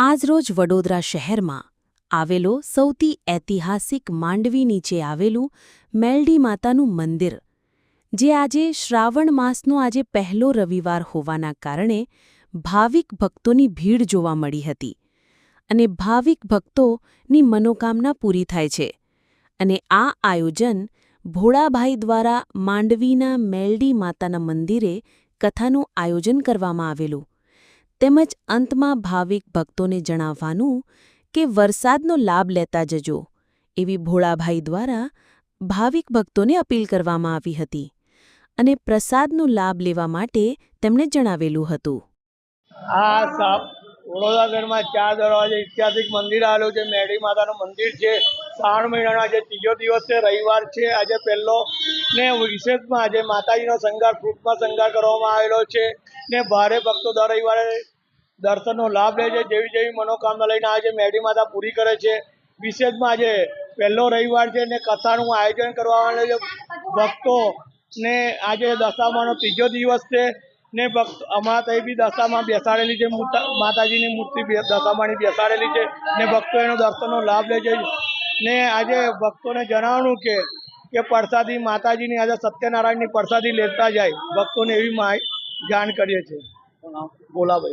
આજરોજ વડોદરા શહેરમાં આવેલો સૌથી ઐતિહાસિક માંડવી નીચે આવેલું મેલડી માતાનું મંદિર, જે આજે શ્રાવણ માસનો આજે પહેલો રવિવાર હોવાના કારણે ભાવિક ભક્તોની ભીડ જોવા મળી હતી અને ભાવિક ભક્તોની મનોકામના પૂરી થાય છે. અને આ આયોજન ભોળાભાઈ દ્વારા માંડવીના મેલડી માતાના મંદિરે કથાનું આયોજન કરવામાં આવેલું. તેમજ અંતમાં ભાવિક ભક્તોને જણાવવાનું કે વરસાદનો લાભ લેતા જજો એવી ભોળાભાઈ દ્વારા ભાવિક ભક્તોને અપીલ કરવામાં આવી હતી અને પ્રસાદનો લાભ લેવા માટે તેમણે જણાવેલું હતું. આ વડોદરામાં 4 દરવાજે ઐતિહાસિક મંદિર આવેલું છે. મેલડી માતાનું મંદિર છે. શ્રાવણ મહિનાનો આજે ત્રીજો દિવસ છે, રવિવાર છે. આજે પહેલો ને વિશેષમાં આજે માતાજીનો શણગાર ફ્રૂટમાં શણગાર કરવામાં આવેલો છે ને ભારે ભક્તો દર રવિવારે દર્શનનો લાભ લે છે. જેવી જેવી મનોકામના લઈને આવે છે મેલડી માતા પૂરી કરે છે. વિશેષમાં આજે પહેલો રવિવાર છે ને કથાનું આયોજન કરવામાં આવે છે. ભક્તો ને આજે દશામાનો ત્રીજો દિવસ છે ને અમારા ત્યાં બી દશામાં બેસાડેલી છે, માતાજીની મૂર્તિ દશામાની બેસાડેલી છે ને ભક્તો એનો દર્શનનો લાભ લે છે. ને આજે ભક્તોને જણાવવાનું કે પ્રસાદી માતાજીની આજે સત્યનારાયણની પ્રસાદી લેતા જાય ભક્તોને એવી જાણ કરીએ છીએ. બોલાભાઈ.